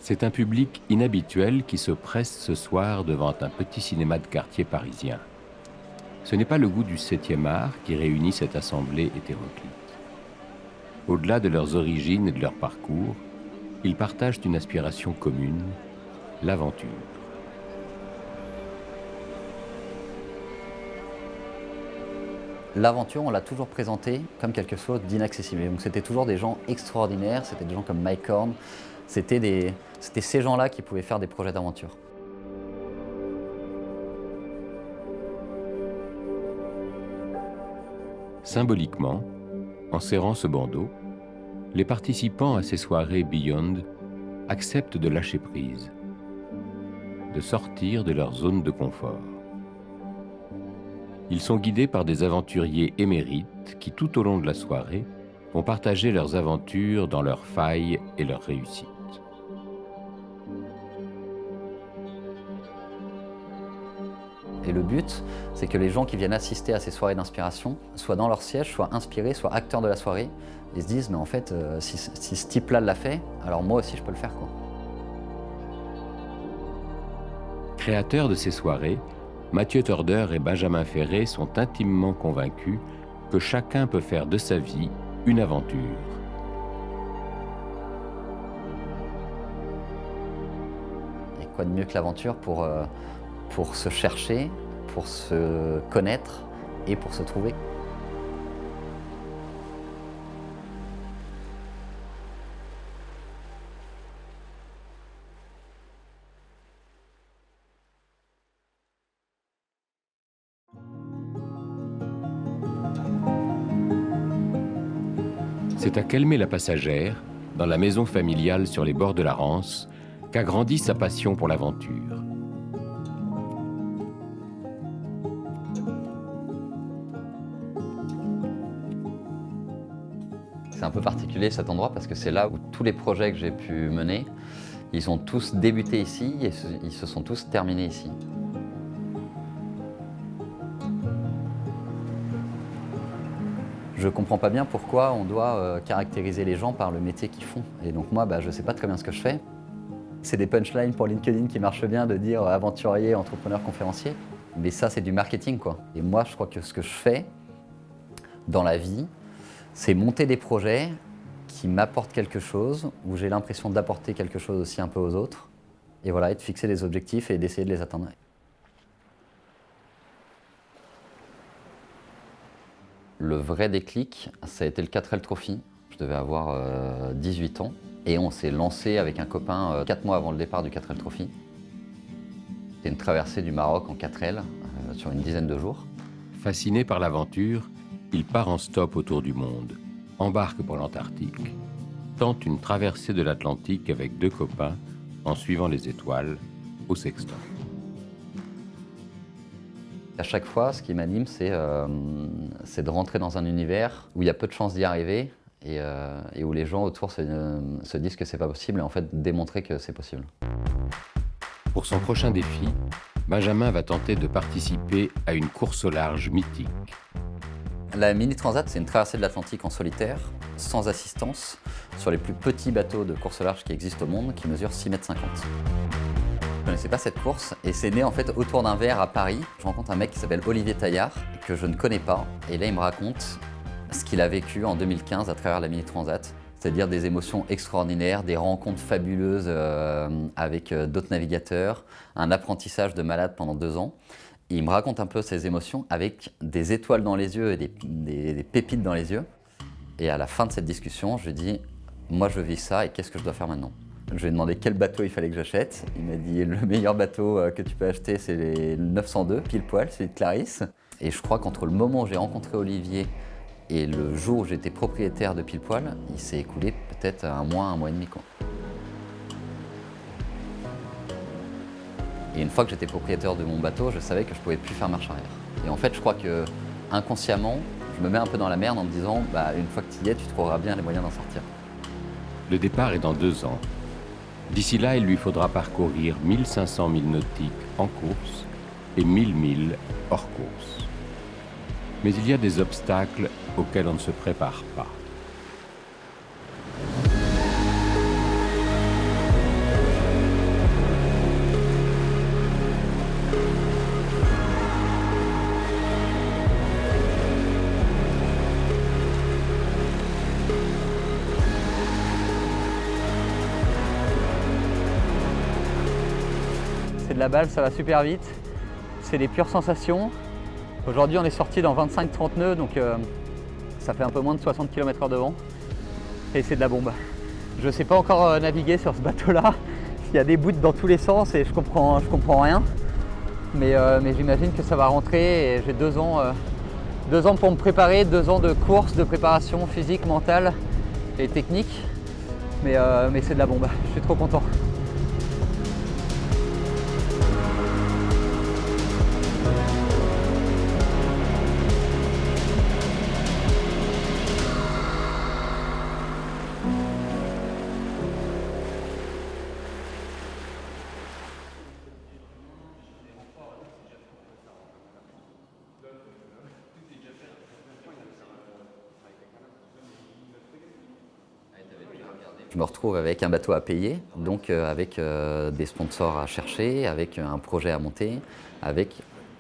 C'est un public inhabituel qui se presse ce soir devant un petit cinéma de quartier parisien. Ce n'est pas le goût du 7e art qui réunit cette assemblée hétéroclite. Au-delà de leurs origines et de leur parcours, ils partagent une aspiration commune, l'aventure. L'aventure, on l'a toujours présentée comme quelque chose d'inaccessible. Donc c'était toujours des gens extraordinaires, c'était des gens comme Mike Horn, c'était ces gens-là qui pouvaient faire des projets d'aventure. Symboliquement, en serrant ce bandeau, les participants à ces soirées Beyond acceptent de lâcher prise, de sortir de leur zone de confort. Ils sont guidés par des aventuriers émérites qui, tout au long de la soirée, vont partager leurs aventures dans leurs failles et leurs réussites. Et le but, c'est que les gens qui viennent assister à ces soirées d'inspiration soient dans leur siège, soient inspirés, soient acteurs de la soirée, et se disent, mais en fait, si ce type-là l'a fait, alors moi aussi je peux le faire, quoi. Créateurs de ces soirées, Mathieu Torder et Benjamin Ferré sont intimement convaincus que chacun peut faire de sa vie une aventure. Et quoi de mieux que l'aventure pour se chercher, pour se connaître et pour se trouver. C'est à Calmé-la-Passagère, dans la maison familiale sur les bords de la Rance, qu'a grandi sa passion pour l'aventure. C'est un peu particulier cet endroit parce que c'est là où tous les projets que j'ai pu mener, ils ont tous débuté ici et ils se sont tous terminés ici. Je ne comprends pas bien pourquoi on doit caractériser les gens par le métier qu'ils font. Et donc moi, je ne sais pas très bien ce que je fais. C'est des punchlines pour LinkedIn qui marchent bien de dire aventurier, entrepreneur, conférencier. Mais ça, c'est du marketing, quoi. Et moi, je crois que ce que je fais dans la vie, c'est monter des projets qui m'apportent quelque chose, où j'ai l'impression d'apporter quelque chose aussi un peu aux autres. Et voilà, et de fixer des objectifs et d'essayer de les atteindre. Le vrai déclic, ça a été le 4L Trophy. Je devais avoir 18 ans. Et on s'est lancé avec un copain 4 mois avant le départ du 4L Trophy. C'était une traversée du Maroc en 4L sur une dizaine de jours. Fasciné par l'aventure, il part en stop autour du monde, embarque pour l'Antarctique, tente une traversée de l'Atlantique avec 2 copains en suivant les étoiles au sextant. À chaque fois, ce qui m'anime, c'est de rentrer dans un univers où il y a peu de chances d'y arriver et où les gens autour se disent que c'est pas possible et en fait démontrer que c'est possible. Pour son prochain défi, Benjamin va tenter de participer à une course au large mythique. La Mini Transat, c'est une traversée de l'Atlantique en solitaire, sans assistance, sur les plus petits bateaux de course au large qui existent au monde, qui mesurent 6,50 m. Je ne connaissais pas cette course et c'est né en fait autour d'un verre à Paris. Je rencontre un mec qui s'appelle Olivier Taillard, que je ne connais pas. Et là, il me raconte ce qu'il a vécu en 2015 à travers la Mini Transat. C'est-à-dire des émotions extraordinaires, des rencontres fabuleuses avec d'autres navigateurs, un apprentissage de malade pendant 2 ans. Et il me raconte un peu ses émotions avec des étoiles dans les yeux et des pépites dans les yeux. Et à la fin de cette discussion, je lui dis « Moi, je vis ça et qu'est-ce que je dois faire maintenant ?» Je lui ai demandé quel bateau il fallait que j'achète. Il m'a dit le meilleur bateau que tu peux acheter, c'est les 902, pile poil, celui de Clarisse. Et je crois qu'entre le moment où j'ai rencontré Olivier et le jour où j'étais propriétaire de pile poil, il s'est écoulé peut-être 1 mois et demi, quoi. Et une fois que j'étais propriétaire de mon bateau, je savais que je ne pouvais plus faire marche arrière. Et en fait, je crois que inconsciemment, je me mets un peu dans la merde en me disant une fois que tu y es, tu trouveras bien les moyens d'en sortir. Le départ est dans 2 ans. D'ici là, il lui faudra parcourir 1500 milles nautiques en course et 1000 milles hors course. Mais il y a des obstacles auxquels on ne se prépare pas. de la balle, ça va super vite. C'est des pures sensations. Aujourd'hui, on est sorti dans 25-30 nœuds, donc ça fait un peu moins de 60 km/h de vent. Et c'est de la bombe. Je ne sais pas encore naviguer sur ce bateau-là. Il y a des bouts dans tous les sens et je comprends rien. Mais j'imagine que ça va rentrer et j'ai 2 ans pour me préparer, 2 ans de course, de préparation physique, mentale et technique. Mais c'est de la bombe, je suis trop content. Je me retrouve avec un bateau à payer, donc avec des sponsors à chercher, avec un projet à monter, avec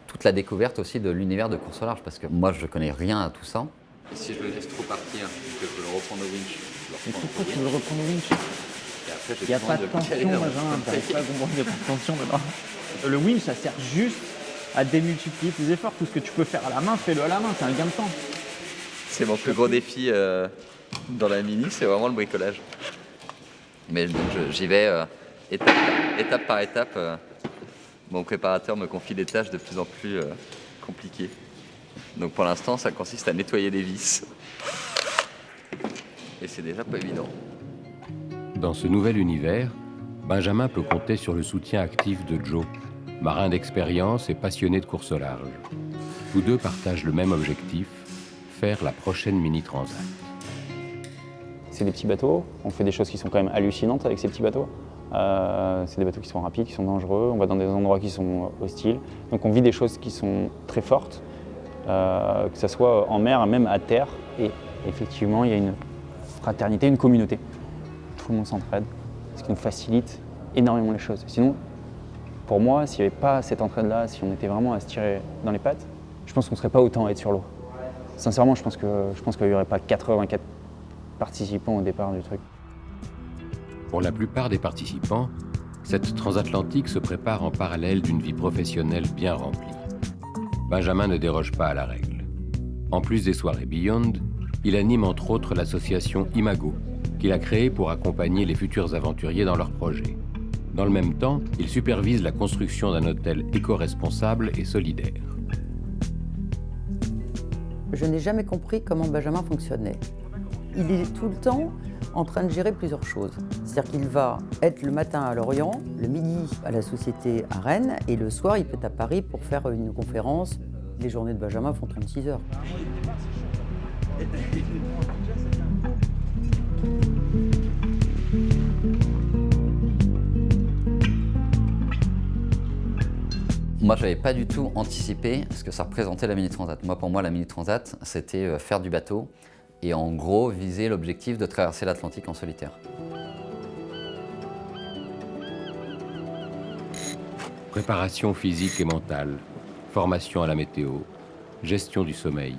toute la découverte aussi de l'univers de course au large, parce que moi je connais rien à tout ça. Et si je le laisse trop partir, que je veux le reprendre au winch, Mais pourquoi tu veux le reprendre au winch? Et après, Il n'y a pas de tension, Benjamin, t'arrives pas à comprendre, il n'y a pas de tension dedans. Le winch, ça sert juste à démultiplier tes efforts. Tout ce que tu peux faire à la main, fais-le à la main, c'est un gain de temps. C'est mon plus gros défi dans la Mini, c'est vraiment le bricolage. Mais donc j'y vais étape par étape. Mon préparateur me confie des tâches de plus en plus compliquées. Donc pour l'instant, ça consiste à nettoyer les vis. Et c'est déjà pas évident. Dans ce nouvel univers, Benjamin peut compter sur le soutien actif de Joe, marin d'expérience et passionné de course au large. Tous deux partagent le même objectif, faire la prochaine Mini Transat. C'est des petits bateaux, on fait des choses qui sont quand même hallucinantes avec ces petits bateaux. C'est des bateaux qui sont rapides, qui sont dangereux, on va dans des endroits qui sont hostiles. Donc on vit des choses qui sont très fortes, que ce soit en mer, même à terre. Et effectivement, il y a une fraternité, une communauté. Tout le monde s'entraide, ce qui nous facilite énormément les choses. Sinon, pour moi, s'il n'y avait pas cette entraide-là, si on était vraiment à se tirer dans les pattes, je pense qu'on ne serait pas autant à être sur l'eau. Sincèrement, je pense qu'il n'y aurait pas 84 participants au départ du truc. Pour la plupart des participants, cette transatlantique se prépare en parallèle d'une vie professionnelle bien remplie. Benjamin ne déroge pas à la règle. En plus des soirées Beyond, il anime entre autres l'association Imago, qu'il a créée pour accompagner les futurs aventuriers dans leurs projets. Dans le même temps, il supervise la construction d'un hôtel éco-responsable et solidaire. Je n'ai jamais compris comment Benjamin fonctionnait. Il est tout le temps en train de gérer plusieurs choses. C'est-à-dire qu'il va être le matin à Lorient, le midi à la Société à Rennes, et le soir, il peut être à Paris pour faire une conférence. Les journées de Benjamin font 36 heures. Moi, je n'avais pas du tout anticipé ce que ça représentait la Mini Transat. Pour moi, la Mini Transat, c'était faire du bateau et en gros viser l'objectif de traverser l'Atlantique en solitaire. Préparation physique et mentale, formation à la météo, gestion du sommeil.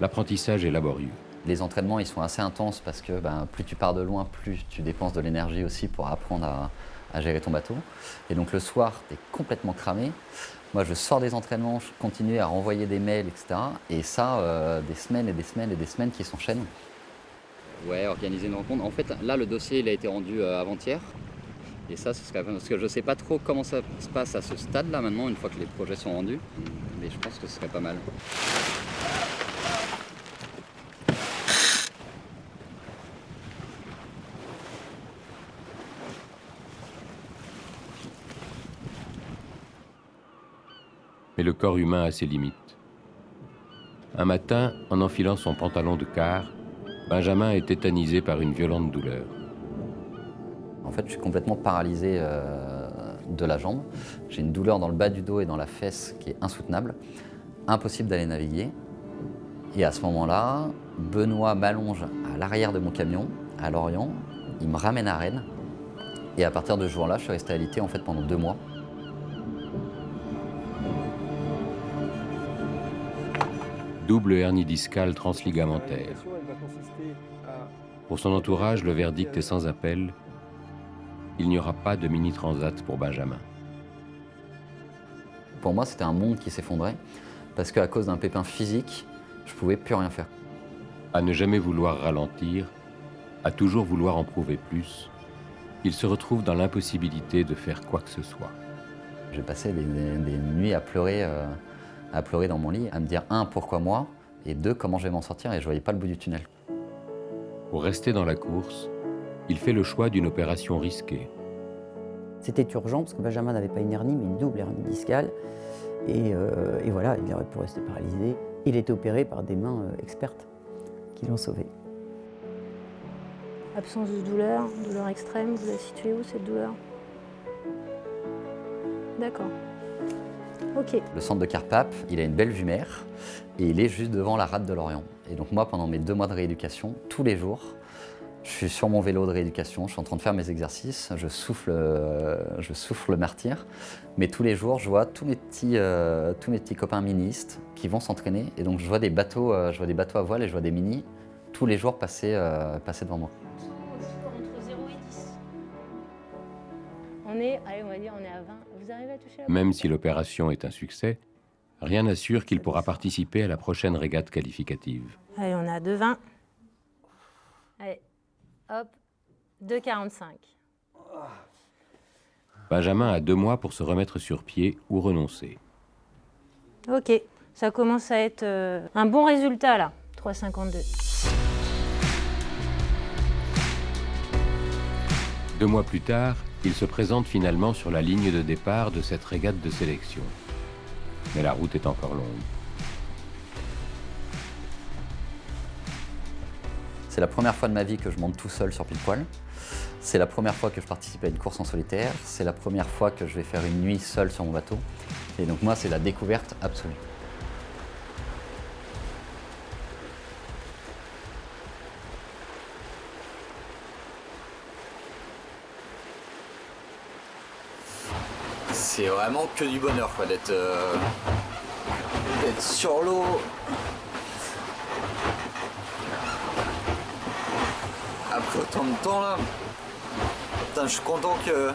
L'apprentissage est laborieux. Les entraînements, ils sont assez intenses parce que plus tu pars de loin, plus tu dépenses de l'énergie aussi pour apprendre à gérer ton bateau. Et donc le soir, tu es complètement cramé. Moi, je sors des entraînements, je continue à renvoyer des mails, etc. Et ça, des semaines et des semaines et des semaines qui s'enchaînent. Ouais, organiser une rencontre. En fait, là, le dossier, il a été rendu avant-hier. Et ça, ce serait... parce que je ne sais pas trop comment ça se passe à ce stade-là maintenant, une fois que les projets sont rendus. Mais je pense que ce serait pas mal. Mais le corps humain a ses limites. Un matin, en enfilant son pantalon de quart, Benjamin est tétanisé par une violente douleur. En fait, je suis complètement paralysé de la jambe. J'ai une douleur dans le bas du dos et dans la fesse qui est insoutenable. Impossible d'aller naviguer. Et à ce moment-là, Benoît m'allonge à l'arrière de mon camion, à Lorient. Il me ramène à Rennes. Et à partir de ce jour-là, je suis resté alité en fait pendant 2 mois. Double hernie discale transligamentaire. Pour son entourage, le verdict est sans appel. Il n'y aura pas de Mini Transat pour Benjamin. pour moi, c'était un monde qui s'effondrait, parce qu'à cause d'un pépin physique, je ne pouvais plus rien faire. À ne jamais vouloir ralentir, à toujours vouloir en prouver plus, il se retrouve dans l'impossibilité de faire quoi que ce soit. J'ai passé des nuits à pleurer dans mon lit, à me dire, 1, pourquoi moi, et 2, comment je vais m'en sortir, et je ne voyais pas le bout du tunnel. Pour rester dans la course, il fait le choix d'une opération risquée. C'était urgent parce que Benjamin n'avait pas une hernie, mais une double hernie discale. Et voilà, il aurait pu rester paralysé. Il a été opéré par des mains expertes qui l'ont sauvé. Absence de douleur, douleur extrême, vous la situez où cette douleur? D'accord. Ok. Le centre de Carpape, il a une belle vue mer et il est juste devant la rade de Lorient. Et donc moi, pendant mes 2 mois de rééducation, tous les jours, je suis sur mon vélo de rééducation, je suis en train de faire mes exercices, je souffle le martyr, mais tous les jours, je vois tous mes petits copains ministes qui vont s'entraîner, et donc je vois des bateaux à voile et je vois des minis tous les jours passer devant moi. Entre 0 et 10. Allez, on va dire, on est à 20. Vous arrivez à toucher la Même si l'opération est un succès, rien n'assure qu'il pourra participer à la prochaine régate qualificative. Allez, on est à 2,20. Allez, hop, 2,45. Benjamin a 2 mois pour se remettre sur pied ou renoncer. Ok, ça commence à être un bon résultat là, 3,52. 2 mois plus tard, il se présente finalement sur la ligne de départ de cette régate de sélection. Mais la route est encore longue. C'est la première fois de ma vie que je monte tout seul sur pile-poil. C'est la première fois que je participe à une course en solitaire. C'est la première fois que je vais faire une nuit seul sur mon bateau. Et donc moi, c'est la découverte absolue. C'est vraiment que du bonheur quoi, d'être sur l'eau. Après autant de temps là, putain, je suis content que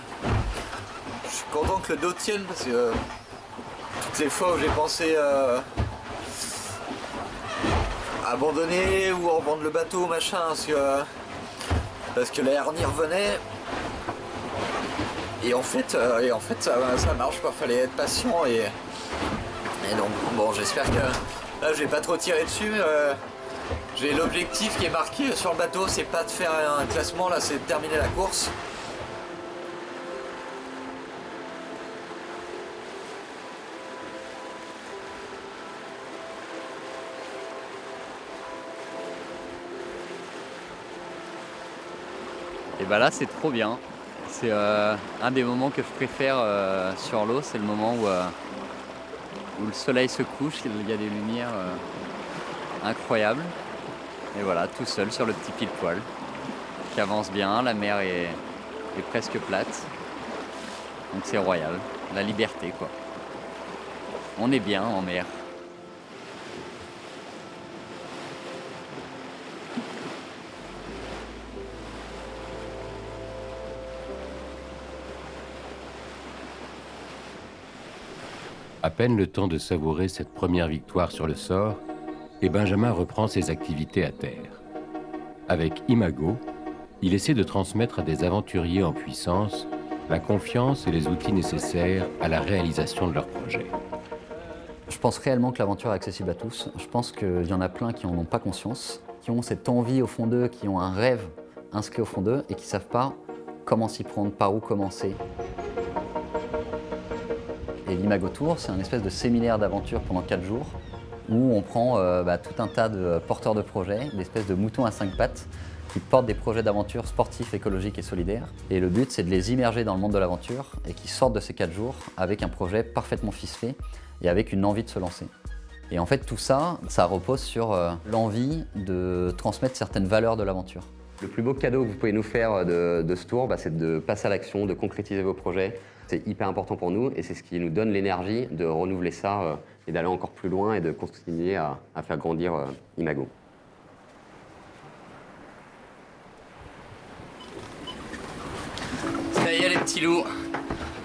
le dos tienne parce que toutes les fois où j'ai pensé abandonner ou revendre le bateau machin parce que la hernie revenait. Et en fait ça marche quoi, fallait être patient et donc bon, j'espère que là je vais pas trop tirer dessus. J'ai l'objectif qui est marqué sur le bateau, c'est pas de faire un classement là, c'est de terminer la course. Et bah là c'est trop bien. C'est un des moments que je préfère sur l'eau, c'est le moment où le soleil se couche, il y a des lumières incroyables. Et voilà, tout seul sur le petit pile-poil, qui avance bien, la mer est presque plate. Donc c'est royal, la liberté quoi. On est bien en mer. À peine le temps de savourer cette première victoire sur le sort, et Benjamin reprend ses activités à terre. Avec Imago, il essaie de transmettre à des aventuriers en puissance la confiance et les outils nécessaires à la réalisation de leur projet. Je pense réellement que l'aventure est accessible à tous. Je pense qu'il y en a plein qui n'en ont pas conscience, qui ont cette envie au fond d'eux, qui ont un rêve inscrit au fond d'eux et qui ne savent pas comment s'y prendre, par où commencer. Et l'Imago Tour, c'est un espèce de séminaire d'aventure pendant 4 jours où on prend tout un tas de porteurs de projets, d'espèces de moutons à 5 pattes qui portent des projets d'aventure sportifs, écologiques et solidaires. Et le but, c'est de les immerger dans le monde de l'aventure et qui sortent de ces 4 jours avec un projet parfaitement ficelé et avec une envie de se lancer. Et en fait, tout ça, ça repose sur l'envie de transmettre certaines valeurs de l'aventure. Le plus beau cadeau que vous pouvez nous faire de ce tour, c'est de passer à l'action, de concrétiser vos projets. C'est hyper important pour nous et c'est ce qui nous donne l'énergie de renouveler ça et d'aller encore plus loin et de continuer à faire grandir Imago. Ça y est les petits loups,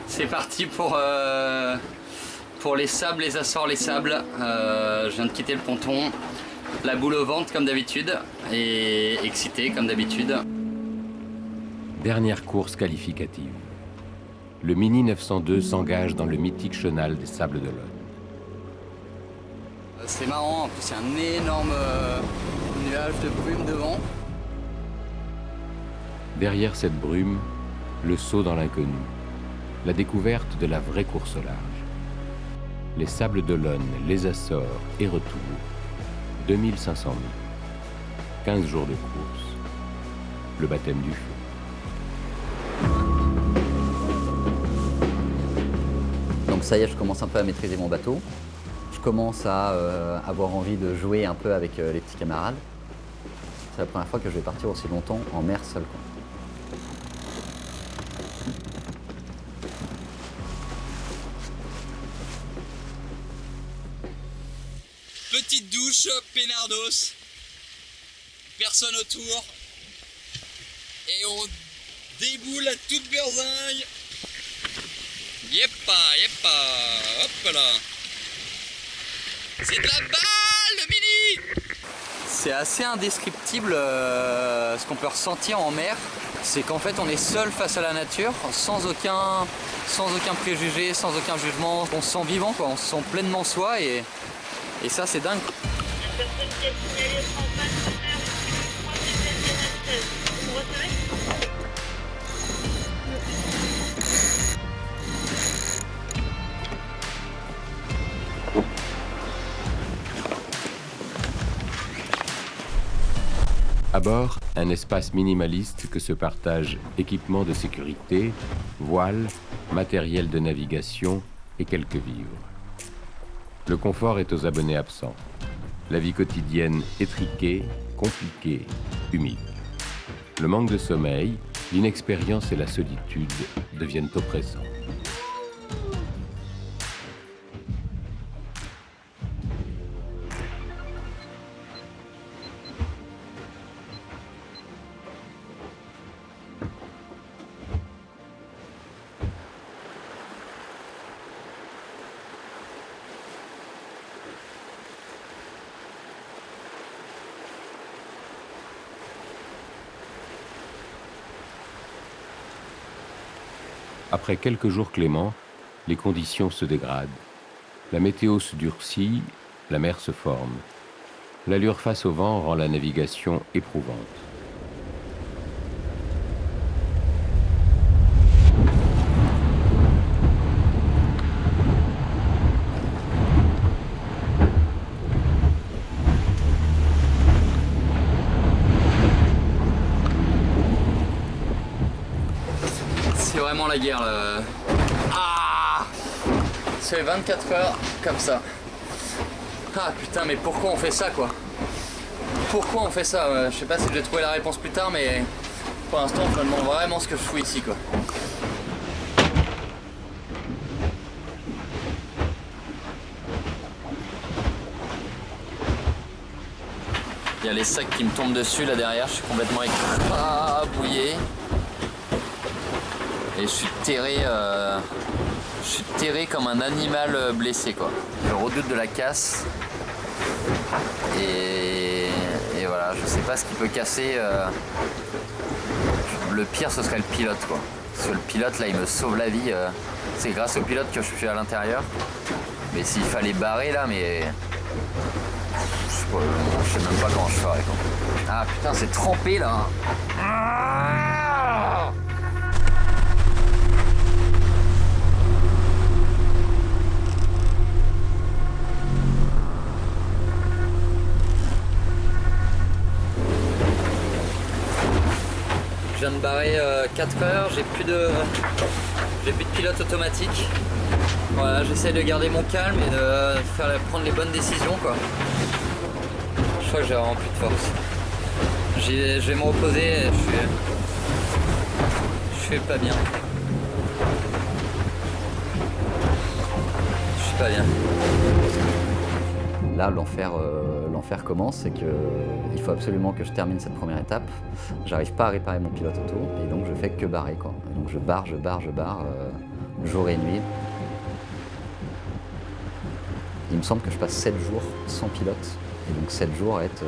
c'est parti pour Pour les sables, les assorts, les sables, je viens de quitter le ponton. La boule au ventre comme d'habitude et excité comme d'habitude. Dernière course qualificative. Le Mini 902 s'engage dans le mythique chenal des Sables d'Olonne. C'est marrant, en plus il y a un énorme nuage de brume devant. Derrière cette brume, le saut dans l'inconnu, la découverte de la vraie course au large. Les Sables d'Olonne, les Açores et retour, 2500 milles, 15 jours de course, le baptême du feu. Donc ça y est, je commence un peu à maîtriser mon bateau. Je commence à avoir envie de jouer un peu avec les petits camarades. C'est la première fois que je vais partir aussi longtemps en mer seul, quoi. Petite douche, peinardos, personne autour, et on déboule à toute berzingue. Yeppa, yeppa, hop là. C'est de la balle, le Mini. C'est assez indescriptible ce qu'on peut ressentir en mer. C'est qu'en fait on est seul face à la nature, sans aucun préjugé, sans aucun jugement. On se sent vivant, quoi. On se sent pleinement soi et ça c'est dingue. La personne qui a signalé être en panne de mer, vous me recevez ? À bord, un espace minimaliste que se partagent équipements de sécurité, voiles, matériel de navigation et quelques vivres. Le confort est aux abonnés absents. La vie quotidienne étriquée, compliquée, humide. Le manque de sommeil, l'inexpérience et la solitude deviennent oppressants. Après quelques jours cléments, les conditions se dégradent. La météo se durcit, la mer se forme. L'allure face au vent rend la navigation éprouvante. C'est vraiment la guerre là. Ah, c'est 24 heures comme ça. Ah putain, mais pourquoi on fait ça, quoi? Pourquoi on fait ça? Je sais pas si je vais trouver la réponse plus tard, mais pour l'instant je me demande vraiment ce que je fous ici, quoi. Il y a les sacs qui me tombent dessus là derrière, je suis complètement écrabouillé. Et je suis terré comme un animal blessé, quoi. Je redoute de la casse. Et voilà, je sais pas ce qui peut casser. Le pire, ce serait le pilote, quoi. Parce que le pilote, là, il me sauve la vie. C'est grâce au pilote que je suis à l'intérieur. Mais s'il fallait barrer, là, mais... Je sais même pas comment je ferais, quoi. Ah putain, c'est trempé, là. Ah, je viens de barrer 4 heures, j'ai plus de pilote automatique. Voilà, j'essaie de garder mon calme et de prendre les bonnes décisions, quoi. Je crois que j'ai vraiment plus de force. Je vais me reposer, je suis pas bien. Je suis pas bien. Là, l'enfer commence, c'est qu'il faut absolument que je termine cette première étape. J'arrive pas à réparer mon pilote auto, et donc je fais que barrer, quoi. Et donc je barre, jour et nuit. Il me semble que je passe 7 jours sans pilote, et donc 7 jours à être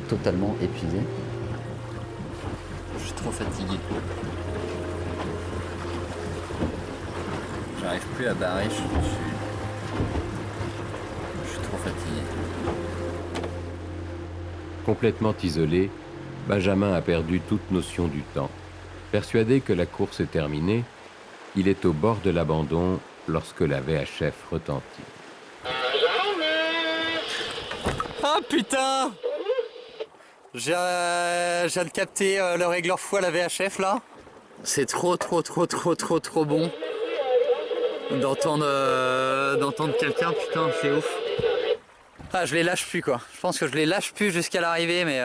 totalement épuisé. Je suis trop fatigué. J'arrive plus à barrer, je suis trop fatigué. Complètement isolé, Benjamin a perdu toute notion du temps. Persuadé que la course est terminée, il est au bord de l'abandon lorsque la VHF retentit. Ah putain! Je viens de capter le régleur fou à la VHF là. C'est trop bon d'entendre quelqu'un, putain, c'est ouf. Ah, je les lâche plus quoi. Je pense que je les lâche plus jusqu'à l'arrivée, mais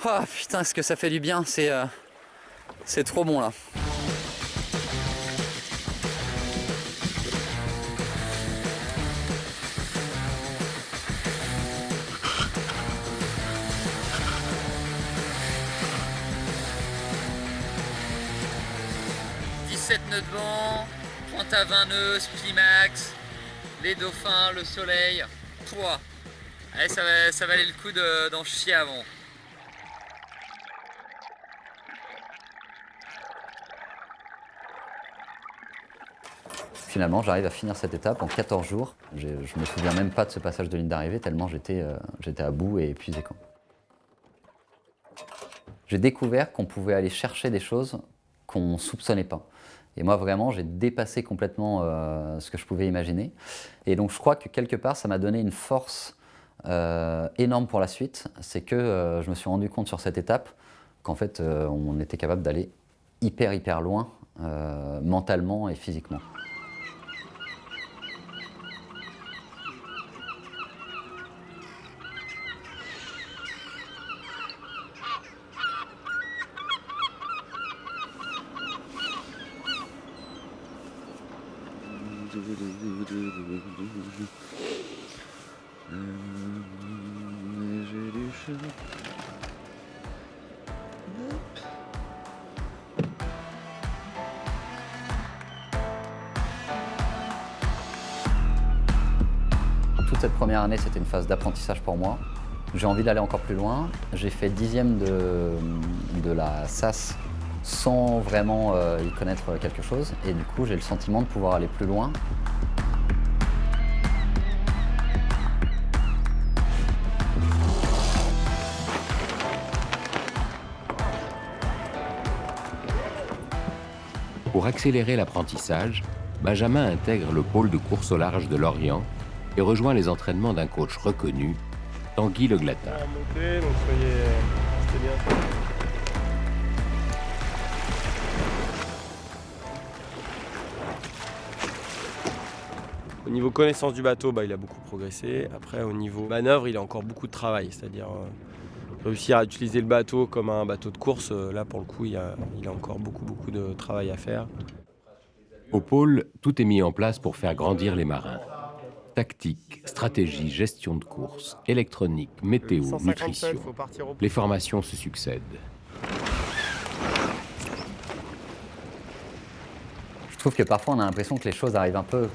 ah putain, est-ce que ça fait du bien, c'est trop bon là. Nœuds de vent, pointe à 20 nœuds, Splimax, les dauphins, le soleil. Pouah. Allez, ça valait le coup d'en chier avant. Finalement, j'arrive à finir cette étape en 14 jours. Je me souviens même pas de ce passage de ligne d'arrivée tellement j'étais à bout et épuisé. J'ai découvert qu'on pouvait aller chercher des choses qu'on ne soupçonnait pas. Et moi, vraiment, j'ai dépassé complètement ce que je pouvais imaginer. Et donc, je crois que quelque part, ça m'a donné une force énorme pour la suite. C'est que je me suis rendu compte sur cette étape qu'en fait, on était capable d'aller hyper loin, mentalement et physiquement. Toute cette première année, c'était une phase d'apprentissage pour moi. J'ai envie d'aller encore plus loin. J'ai fait 10e de la SAS sans vraiment y connaître quelque chose. Et du coup, j'ai le sentiment de pouvoir aller plus loin. Pour accélérer l'apprentissage, Benjamin intègre le pôle de course au large de Lorient et rejoint les entraînements d'un coach reconnu, Tanguy Le Glatin. Au niveau connaissance du bateau, il a beaucoup progressé. Après, au niveau manœuvre, il a encore beaucoup de travail, c'est-à-dire réussir à utiliser le bateau comme un bateau de course. Là, pour le coup, il a encore beaucoup de travail à faire. Au pôle, tout est mis en place pour faire grandir les marins. Tactique, stratégie, gestion de course, électronique, météo, nutrition. Les formations se succèdent. Je trouve que parfois on a l'impression que les choses arrivent un peu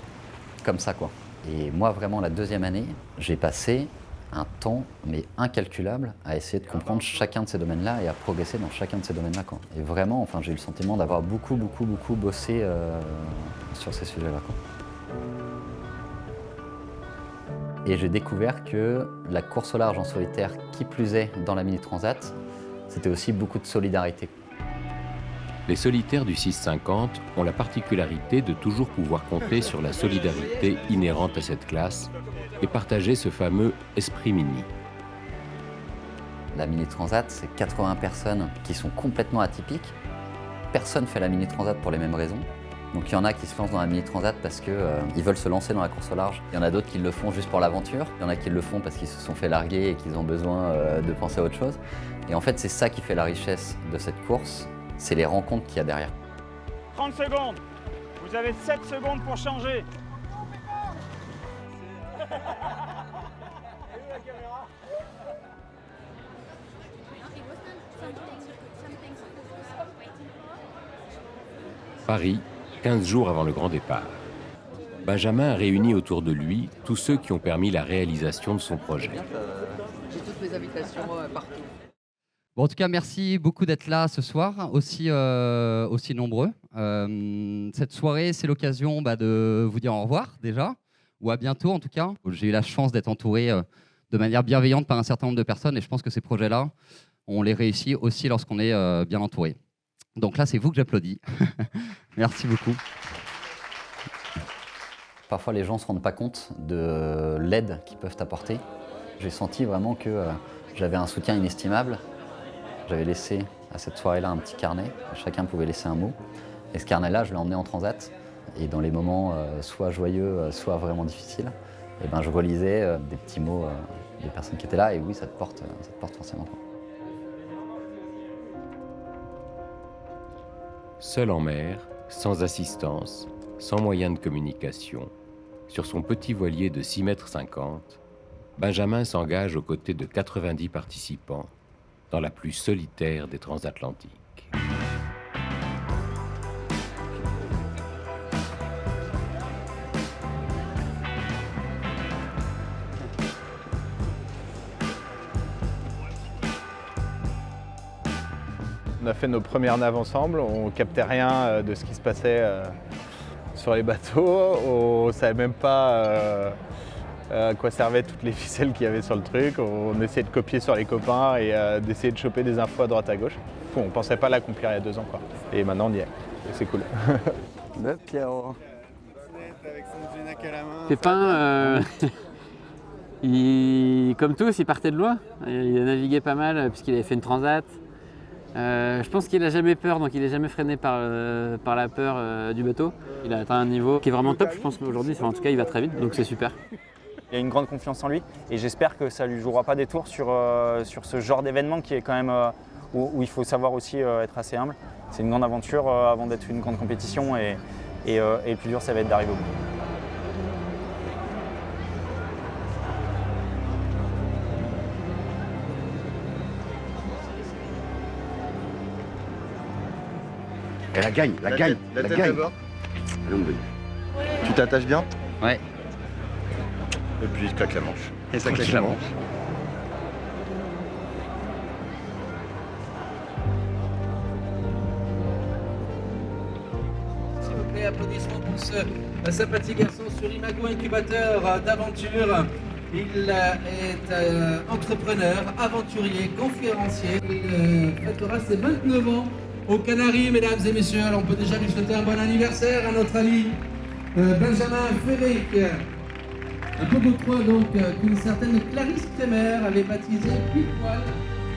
comme ça, quoi. Et moi, vraiment, la deuxième année, j'ai passé un temps mais incalculable à essayer de comprendre chacun de ces domaines-là et à progresser dans chacun de ces domaines-là, quoi. Et vraiment, enfin, j'ai eu le sentiment d'avoir beaucoup bossé sur ces sujets-là, quoi. Et j'ai découvert que la course au large en solitaire, qui plus est dans la Mini Transat, c'était aussi beaucoup de solidarité. Les solitaires du 650 ont la particularité de toujours pouvoir compter sur la solidarité inhérente à cette classe et partager ce fameux esprit mini. La Mini Transat, c'est 80 personnes qui sont complètement atypiques. Personne ne fait la Mini Transat pour les mêmes raisons. Donc il y en a qui se lancent dans la Mini Transat parce qu'ils veulent se lancer dans la course au large. Il y en a d'autres qui le font juste pour l'aventure. Il y en a qui le font parce qu'ils se sont fait larguer et qu'ils ont besoin de penser à autre chose. Et en fait, c'est ça qui fait la richesse de cette course, c'est les rencontres qu'il y a derrière. 30 secondes. Vous avez 7 secondes pour changer. Paris, 15 jours avant le grand départ. Benjamin a réuni autour de lui tous ceux qui ont permis la réalisation de son projet. J'ai toutes mes invitations partout. Bon, en tout cas, merci beaucoup d'être là ce soir, aussi nombreux. Cette soirée, c'est l'occasion de vous dire au revoir déjà, ou à bientôt en tout cas. J'ai eu la chance d'être entouré de manière bienveillante par un certain nombre de personnes et je pense que ces projets-là, on les réussit aussi lorsqu'on est bien entouré. Donc là, c'est vous que j'applaudis. Merci beaucoup. Parfois, les gens ne se rendent pas compte de l'aide qu'ils peuvent apporter. J'ai senti vraiment que j'avais un soutien inestimable. J'avais laissé à cette soirée-là un petit carnet. Chacun pouvait laisser un mot. Et ce carnet-là, je l'ai emmené en transat. Et dans les moments soit joyeux, soit vraiment difficiles, je relisais des petits mots des personnes qui étaient là. Et oui, ça te porte forcément. Seul en mer, sans assistance, sans moyen de communication, sur son petit voilier de 6,50 m, Benjamin s'engage aux côtés de 90 participants dans la plus solitaire des transatlantiques. On a fait nos premières naves ensemble, on captait rien de ce qui se passait sur les bateaux, on savait même pas à quoi servaient toutes les ficelles qu'il y avait sur le truc, on essayait de copier sur les copains et d'essayer de choper des infos à droite à gauche. On ne pensait pas l'accomplir il y a 2 ans quoi. Et maintenant on y est, et c'est cool. Le Pierrot. Avec son Genac à la main. Pépin, comme tous, il partait de loin. Il a navigué pas mal puisqu'il avait fait une transat. Je pense qu'il n'a jamais peur, donc il n'est jamais freiné par la peur du bateau. Il a atteint un niveau qui est vraiment top, je pense qu'aujourd'hui, en tout cas, il va très vite, donc c'est super. Il a une grande confiance en lui et j'espère que ça ne lui jouera pas des tours sur ce genre d'événement qui est quand même où il faut savoir aussi être assez humble. C'est une grande aventure avant d'être une grande compétition et le plus dur, ça va être d'arriver au bout. Et la gagne. La tête d'abord. Allez, on veut. Tu t'attaches bien? Ouais. Et puis il claque la manche. Et ça claque la manche. S'il vous plaît, applaudissements pour ce sympathique garçon sur Imago Incubateur d'Aventure. Il est entrepreneur, aventurier, conférencier. Il fêtera ses 29 ans aux Canaries, mesdames et messieurs. Alors on peut déjà lui souhaiter un bon anniversaire à notre ami Benjamin Féric. Un peu d'autres donc qu'une certaine Clarisse Crémer avait baptisé Pile Poil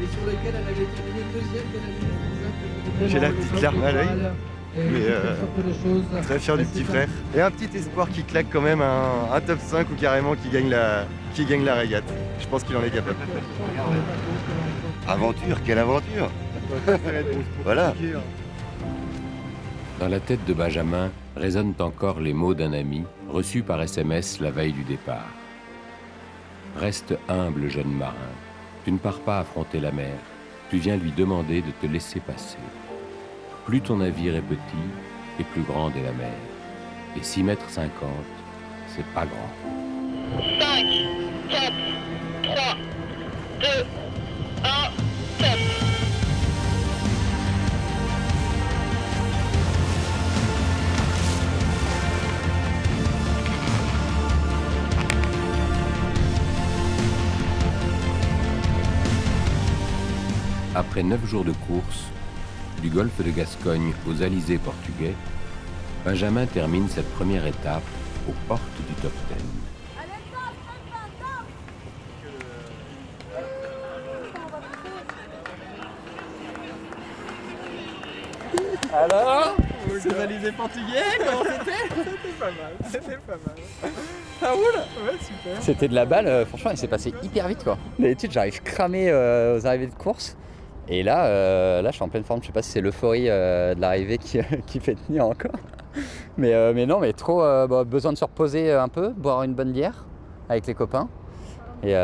et sur lequel elle avait terminé deuxième de la J'ai la petite larme à l'œil, mais très fier du petit frère. Et un petit espoir qui claque quand même un top 5 ou carrément qui gagne la régate. Je pense qu'il en est capable. Aventure, quelle aventure! Voilà. Dans la tête de Benjamin résonnent encore les mots d'un ami reçu par SMS la veille du départ. Reste humble, jeune marin. Tu ne pars pas affronter la mer. Tu viens lui demander de te laisser passer. Plus ton navire est petit, et plus grande est la mer. Et 6,50 m, c'est pas grand. 5, 4, 3, 2, 1, top. Après 9 jours de course, du golfe de Gascogne aux Alizés portugais, Benjamin termine cette première étape aux portes du top 10. Alors, les Alizés portugais, comment c'était pas mal. Ah roule. Ouais, super. C'était de la balle, franchement, il s'est passé hyper vite quoi. D'habitude, j'arrive cramé aux arrivées de course. Et là, je suis en pleine forme. Je sais pas si c'est l'euphorie de l'arrivée qui fait tenir encore. Mais non, mais trop besoin de se reposer un peu, boire une bonne bière avec les copains. Et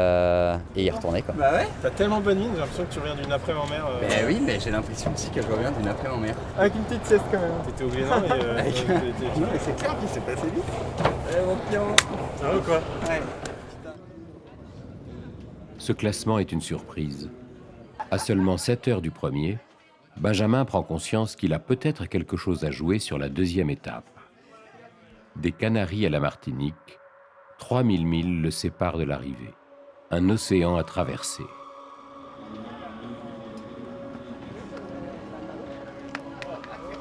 y retourner quoi. Bah ouais. T'as tellement bonne mine, j'ai l'impression que tu reviens d'une après en mer. Oui, mais j'ai l'impression aussi que je reviens d'une après en mer. Avec une petite sieste quand même. T'étais au Glénan et... Non mais c'est clair qu'il s'est passé vite. Mon pion. Ça va ou quoi? Ouais. Ce classement est une surprise. À seulement 7 heures du premier, Benjamin prend conscience qu'il a peut-être quelque chose à jouer sur la deuxième étape. Des Canaries à la Martinique, 3000 milles le séparent de l'arrivée. Un océan à traverser.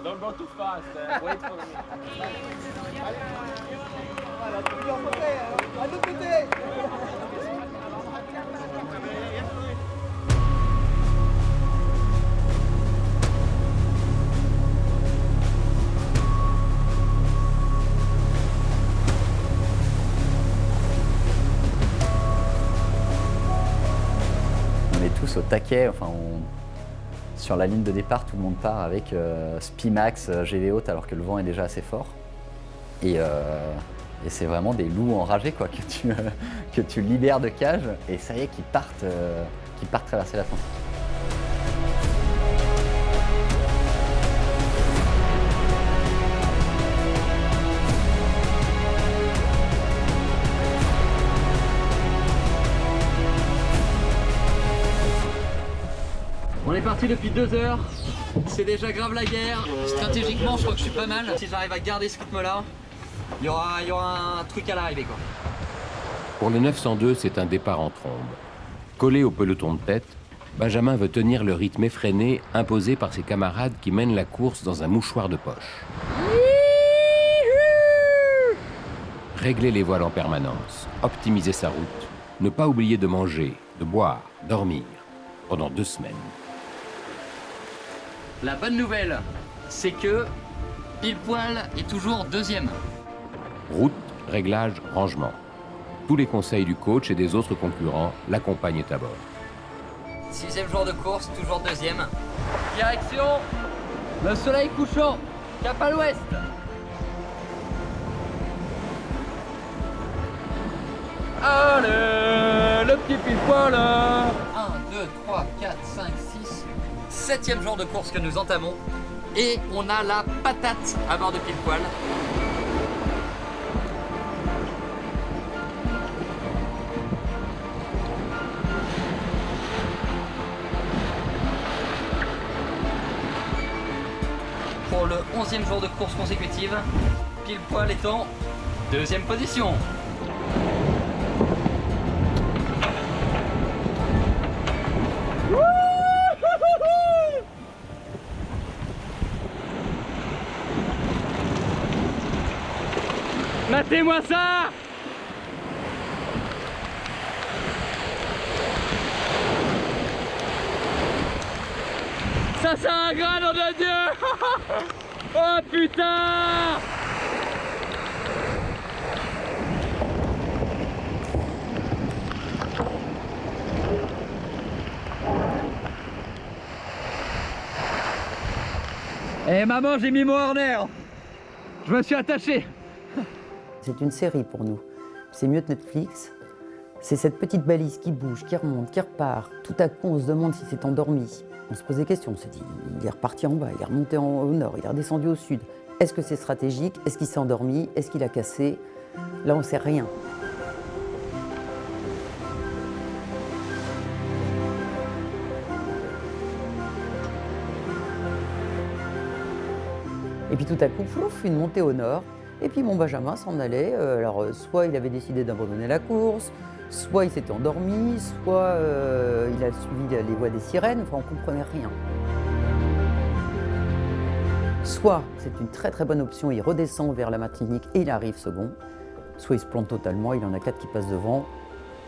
Don't go too fast. Wait for me. À l'autre côté. Tous au taquet, enfin sur la ligne de départ, tout le monde part avec Spimax, GV haute alors que le vent est déjà assez fort. Et c'est vraiment des loups enragés quoi, que tu libères de cage et ça y est, qui partent traverser l'Atlantique. On est parti depuis 2 heures, c'est déjà grave la guerre. Stratégiquement, je crois que je suis pas mal. Si j'arrive à garder ce rythme-là, il y aura un truc à l'arrivée, quoi. Pour le 902, c'est un départ en trombe. Collé au peloton de tête, Benjamin veut tenir le rythme effréné imposé par ses camarades qui mènent la course dans un mouchoir de poche. Régler les voiles en permanence, optimiser sa route, ne pas oublier de manger, de boire, dormir, pendant 2 semaines. La bonne nouvelle, c'est que Pile Poil est toujours 2e. Route, réglage, rangement. Tous les conseils du coach et des autres concurrents l'accompagnent à bord. 6e jour de course, toujours 2e. Direction le soleil couchant, cap à l'ouest. Allez, le petit Pile Poil. 1, 2, 3, 4, 5, 6. 7e jour de course que nous entamons. Et on a la patate à bord de Pile Poil. Pour le 11e jour de course consécutive, Pile Poil est en 2e position. Matez-moi ça! Ça c'est un gras, nom de Dieu! Oh putain! Eh maman, j'ai mis mon harnais! Je me suis attaché! C'est une série pour nous. C'est mieux que Netflix. C'est cette petite balise qui bouge, qui remonte, qui repart. Tout à coup, on se demande si c'est endormi. On se pose des questions. On se dit, il est reparti en bas, il est remonté au nord, il est redescendu au sud. Est-ce que c'est stratégique? Est-ce qu'il s'est endormi? Est-ce qu'il a cassé? Là, on ne sait rien. Et puis tout à coup, plouf, une montée au nord. Et puis mon Benjamin s'en allait. Alors soit il avait décidé d'abandonner la course, soit il s'était endormi, soit il a suivi les voies des sirènes. Enfin, on ne comprenait rien. Soit c'est une très très bonne option, il redescend vers la Martinique et il arrive second. Soit il se plante totalement, il en a 4 qui passent devant.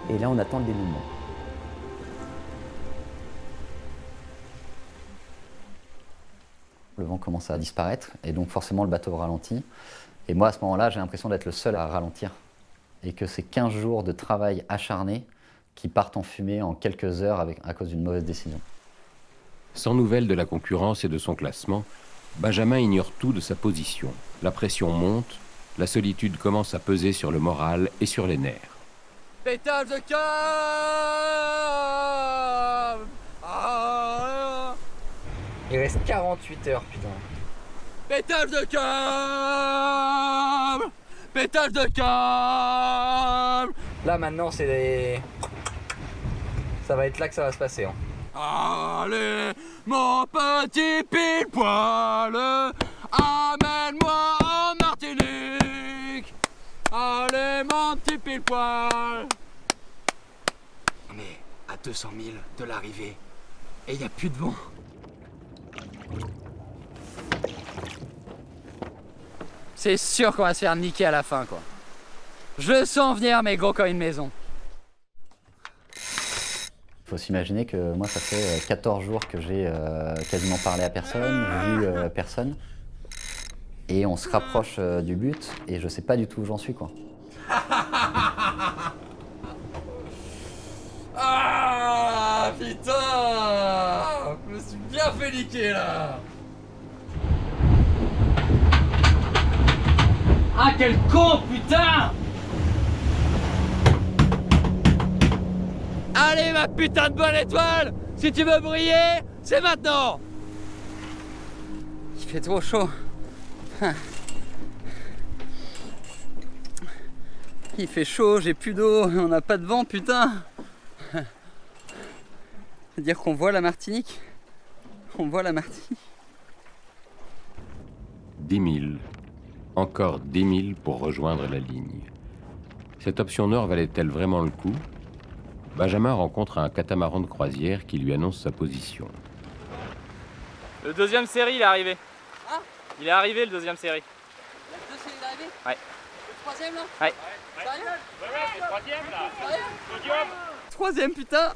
Et là, on attend le dénouement. Le vent commence à disparaître et donc forcément le bateau ralentit. Et moi, à ce moment-là, j'ai l'impression d'être le seul à ralentir. Et que c'est 15 jours de travail acharné qui partent en fumée en quelques heures à cause d'une mauvaise décision. Sans nouvelles de la concurrence et de son classement, Benjamin ignore tout de sa position. La pression monte, la solitude commence à peser sur le moral et sur les nerfs. Pétage de câble. Il reste 48 heures, putain. Pétage de câble. Pétage de câble. Là maintenant c'est des... Ça va être là que ça va se passer. Hein. Allez, mon petit pile-poil, amène-moi en Martinique. Allez, mon petit pile-poil. On est à 200 000 de l'arrivée et il n'y a plus de vent. C'est sûr qu'on va se faire niquer à la fin, quoi. Je le sens venir, mais gros comme une maison. Il faut s'imaginer que moi, ça fait 14 jours que j'ai quasiment parlé à personne, vu personne. Et on se rapproche du but, et je sais pas du tout où j'en suis, quoi. Ah, putain! Je me suis bien fait niquer, là! Ah, quel con, putain! Allez, ma putain de bonne étoile! Si tu veux briller, c'est maintenant! Il fait trop chaud. Il fait chaud, j'ai plus d'eau, on n'a pas de vent, putain! C'est-à-dire qu'on voit la Martinique? On voit la Martinique. 10 000. Encore 10 000 pour rejoindre la ligne. Cette option nord valait-elle vraiment le coup? Benjamin rencontre un catamaran de croisière qui lui annonce sa position. Le deuxième série, il est arrivé. Hein? Il est arrivé, le deuxième série. La deuxième est arrivée? Ouais. Le troisième là? Ouais. Sérieux? Ouais, c'est le troisième là. Sérieux? Podium. Troisième, putain.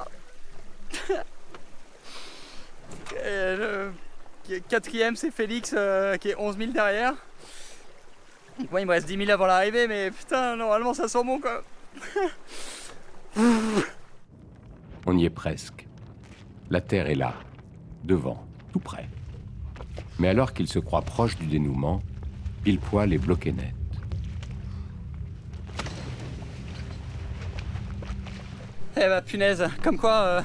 Quatrième, c'est Félix qui est 11 000 derrière. Donc moi, il me reste 10 000 avant l'arrivée, mais putain, normalement, ça sent bon quoi. On y est presque. La terre est là, devant, tout près. Mais alors qu'il se croit proche du dénouement, pile poil est bloqué net. Eh bah punaise, comme quoi,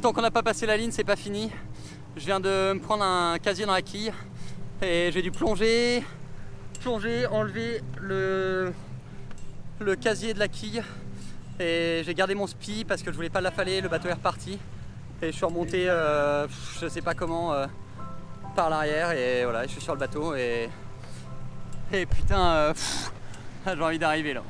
tant qu'on n'a pas passé la ligne, c'est pas fini. Je viens de me prendre un casier dans la quille et j'ai dû plonger, enlever le casier de la quille et j'ai gardé mon spi parce que je voulais pas l'affaler, le bateau est reparti et je suis remonté, je sais pas comment, par l'arrière et voilà, je suis sur le bateau et putain, j'ai envie d'arriver là.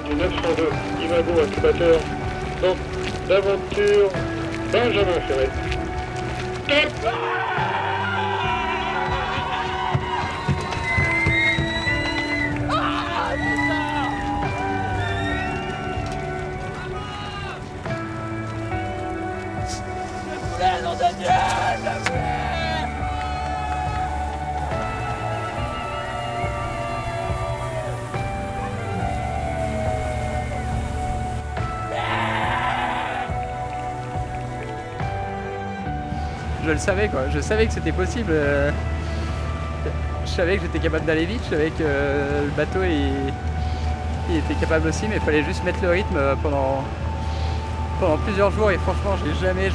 Du 902, Imago, incubateur, donc d'aventure, Benjamin Ferret. Top! Je le savais quoi, je savais que c'était possible. Je savais que j'étais capable d'aller vite, je savais que le bateau il était capable aussi, mais il fallait juste mettre le rythme pendant plusieurs jours et franchement j'ai jamais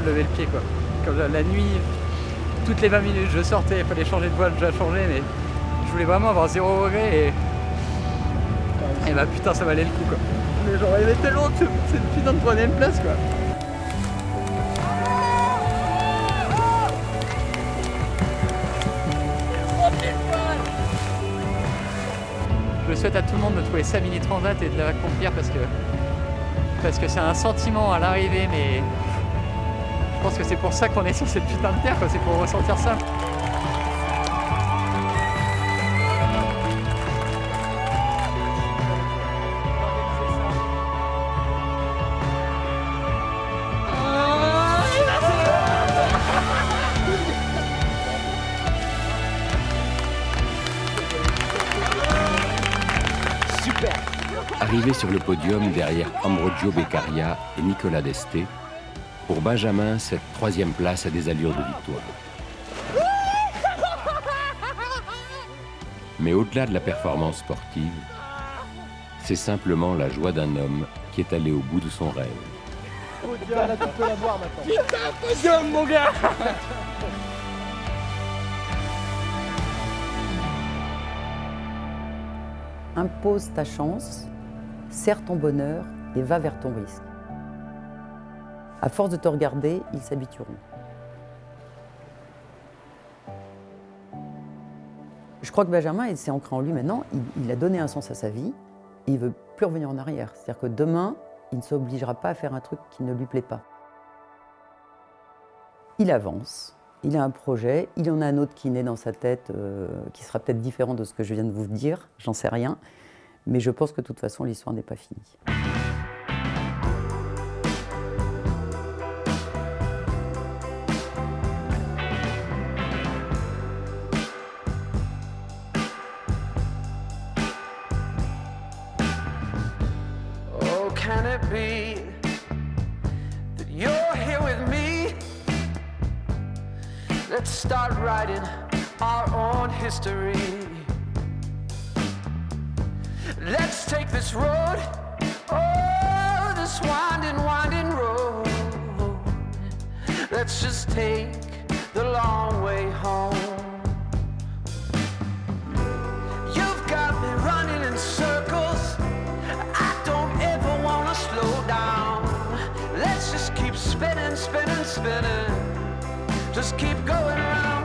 levé le pied quoi. Comme la nuit, toutes les 20 minutes je sortais, il fallait changer de voile, je la changeais, mais je voulais vraiment avoir zéro regret et Et bah putain, ça valait le coup quoi. Mais j'aurais aimé tellement que cette putain de troisième place quoi. Je souhaite à tout le monde de trouver sa mini transat et de l'accomplir parce que c'est un sentiment à l'arrivée, mais je pense que c'est pour ça qu'on est sur cette putain de terre, quoi. C'est pour ressentir ça. Arrivé sur le podium derrière Ambrogio Beccaria et Nicolas Desté, pour Benjamin, cette troisième place a des allures de victoire. Mais au-delà de la performance sportive, c'est simplement la joie d'un homme qui est allé au bout de son rêve. Là, tu peux la voir maintenant. Putain, podium, mon gars. Impose ta chance, serre ton bonheur et va vers ton risque. À force de te regarder, ils s'habitueront. Je crois que Benjamin, c'est ancré en lui maintenant, il a donné un sens à sa vie et il ne veut plus revenir en arrière. C'est-à-dire que demain, il ne s'obligera pas à faire un truc qui ne lui plaît pas. Il avance, il a un projet, il en a un autre qui naît dans sa tête, qui sera peut-être différent de ce que je viens de vous dire, j'en sais rien. Mais je pense que de toute façon, l'histoire n'est pas finie. Oh, can it be that you're here with me? Let's start writing our own history. Let's take this road, oh, this winding, winding road. Let's just take the long way home. You've got me running in circles. I don't ever wanna slow down. Let's just keep spinning, spinning, spinning. Just keep going round.